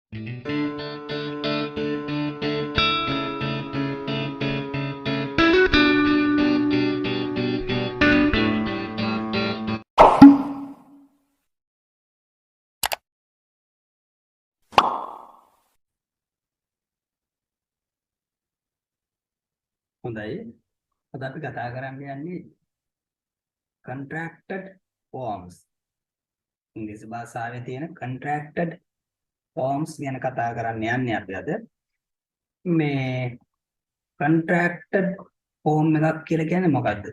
හොඳයි. අද අපි කතා කරන්න යන්නේ contracted forms. ඉංග්‍රීසි භාෂාවේ තියෙන contracted forms ගැන කතා කරන්න යන්නේ අපි අද. මේ contracted form එකක් කියලා කියන්නේ මොකද්ද?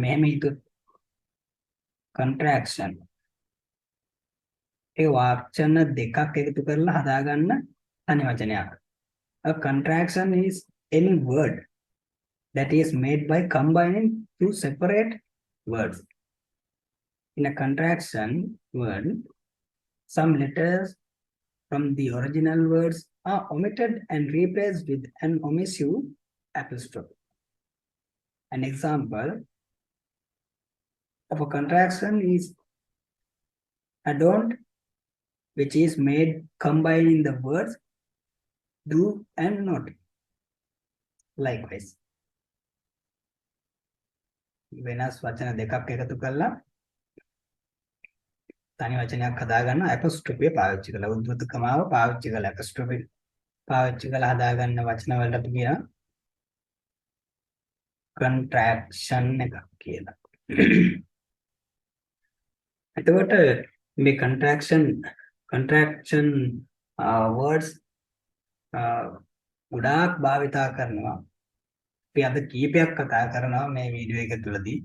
මෙහෙම හිතුවොත් contraction. ඒ වාක්‍යන දෙකක් එකතු කරලා හදාගන්න තනි වචනයක්. A contraction is any word that is made by combining two separate words. In a contraction word, some letters from the original words are omitted and replaced with an omissive apostrophe. An example of a contraction is adorned, which is made combining the words do and not. Likewise, වෙනස් වචන දෙකක් එකතු කරලා තනි වචනයක් හදාගන්න apostrophe පාවිච්චි කරලා උද්දෘතකමාව පාවිච්චි කරලා apostrophe පාවිච්චි කරලා හදාගන්න වචන වලට අපි කියන contraction එකක් කියලා. එතකොට මේ contraction words ගොඩාක් භාවිතා කරනවා. අපි අද කීපයක් කතා කරනවා මේ වීඩියෝ එක තුලදී.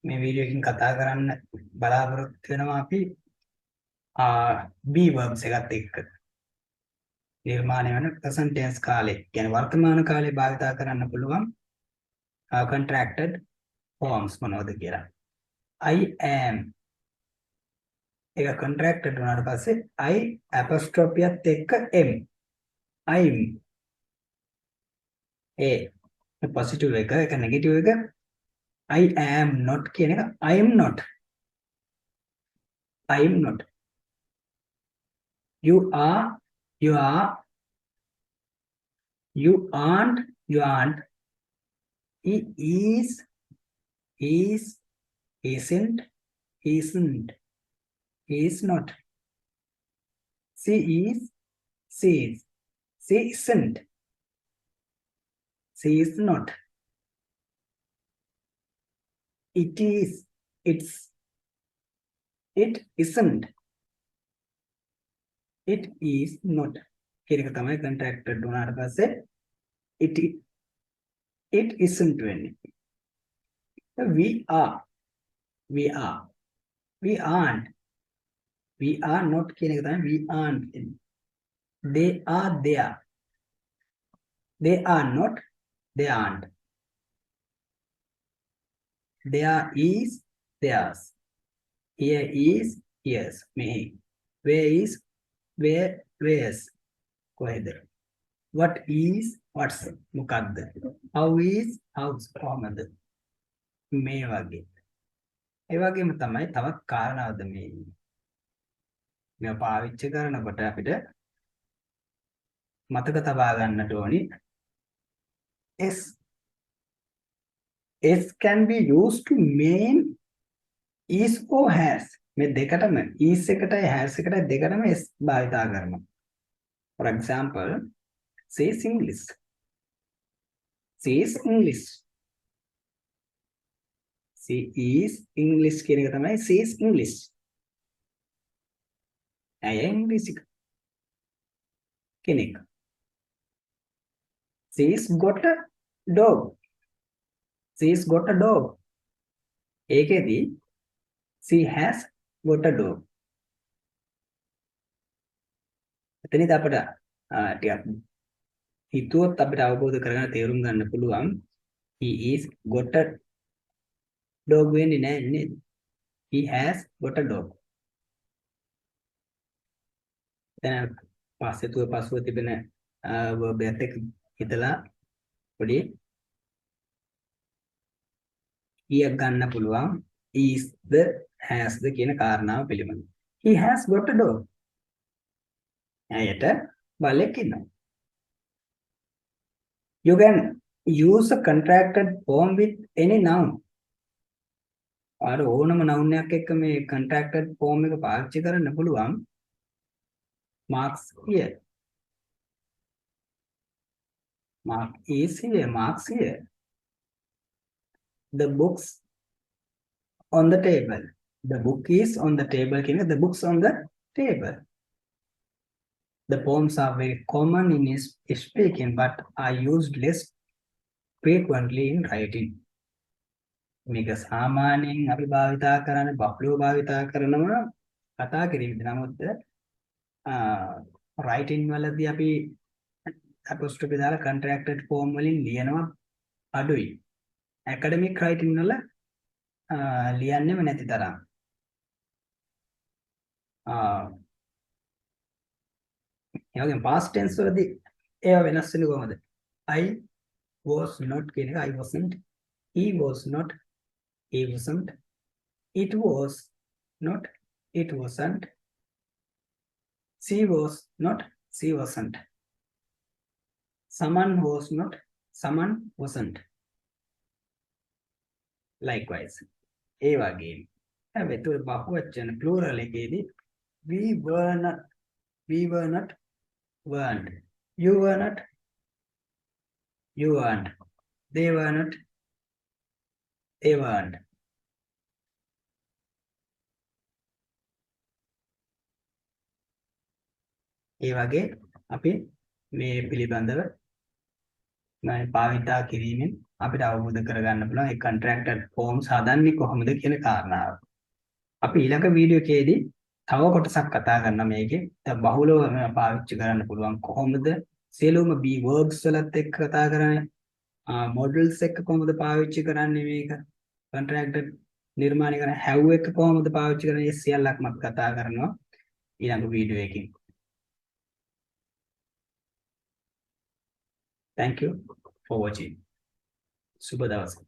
මේ වීඩියෝ එකකින් කතා කරන්න බලාපොරොත්තු වෙනවා අපි be verbs එකත් එක්ක. නිර්මාණය වෙන present tense කාලේ කියන්නේ වර්තමාන කාලේ භාවිතා කරන්න පුළුවන් contracted forms මොනවද කියලා. I am එක contracted වුණාට පස්සේ I apostrophe එකත් එක්ක am. I'm a positive එක negative එක I am not කියන එක I am not. I am not. You are, you are, you aren't, you aren't. He is, isn't, isn't. He is not. She is, she is. She isn't. She is not. It is, it's, it isn't. It is not. කියන එක තමයි contracted වුණාට පස්සේ it isn't වෙන්නේ. We are, we are, we aren't, we are not කියන එක තමයි we aren't. They are, they are, they are not, they aren't. There is, theirs. Here is, yes. Me. Where is, where, where's. කොහෙද? What is, what's. මොකක්ද? How is, how's. කොහමද? මේ වගේ. ඒ වගේම තමයි තවත් කාරණාවද මේ. මේ පාවිච්චි කරනකොට අපිට මතක තබා ගන්නට ඕනි S can be used to mean is or has. මේ දෙකටම is එකටයි has එකටයි දෙකටම S භාවිතා කරනවා. For example, she is English. She is English. She is English කියන එක තමයි she is English. ඇය ඉංග්‍රීසි කෙනෙක්. She's got a dog. She's got a dog. ඒකෙදි she has got a dog. එතනදී අපිට ටිකක් හිතුවොත් අපිට අවබෝධ කරගන්න තේරුම් ගන්න පුළුවන් he is got a dog වෙන්නේ නැහැ නේද? He has got a dog. දැන් පස්සුව තිබෙන verb එකත් එක්ක හිතලා පොඩි ඊයක් ගන්න පුළුවන් is the has the කියන කාරණාව පිළිබඳව. He has got a dog. ඇයට බලෙක් ඉන්නවා. You can use a contracted form with any noun. අර ඕනම noun එකක් එක්ක මේ contracted form එක පාවිච්චි කරන්න පුළුවන්. Marks here. Mark is here. Marks here. The books on the table. The book is on the table. The books on the table. The poems are very common in speaking, but are used less frequently in writing. මේක සාමාන්‍යයෙන් අපි භාවිතා කරන්නේ බහුලව භාවිතා කරනවා කතා කිරීමේදී. නමුත් writing වලදී අපි apostrophe දාලා contracted form වලින් ලියනවා අඩුයි. academic writing වල ලියන්නේම නැති තරම්. ඒ වගේම past tense වලදී ඒවා වෙනස් වෙන්නේ කොහොමද? I was not කියන එක I wasn't, he was not, he wasn't, it was not, it wasn't, she was not, she wasn't, someone was not, someone wasn't. Likewise. ඒ වගේ. හැබැයි ඒක බහුවචන plural එකේදී we were not, weren't, you were not, you weren't, they were not, they weren't. ඒ වගේ අපි මේ පිළිබඳව මම භාවිතා කිරීමෙන් අපිට අවබෝධ කරගන්න පුළුවන් ඒ contracted forms හදන්නේ කොහොමද කියන කාරණාව. අපි ඊළඟ වීඩියෝ එකේදී තව කොටසක් කතා කරනවා මේකේ. දැන් බහුලව පාවිච්චි කරන්න පුළුවන් කොහොමද? සියලුම be verbs වලත් එක්ක කතා කරන්නේ. models එක්ක කොහොමද පාවිච්චි කරන්නේ මේක? contracted නිර්මාණය කරන have එක කොහොමද පාවිච්චි කරන්නේ? ඒ සියල්ලක්ම අපි කතා කරනවා ඊළඟ වීඩියෝ එකකින්. Thank you for watching. Subha dawasa.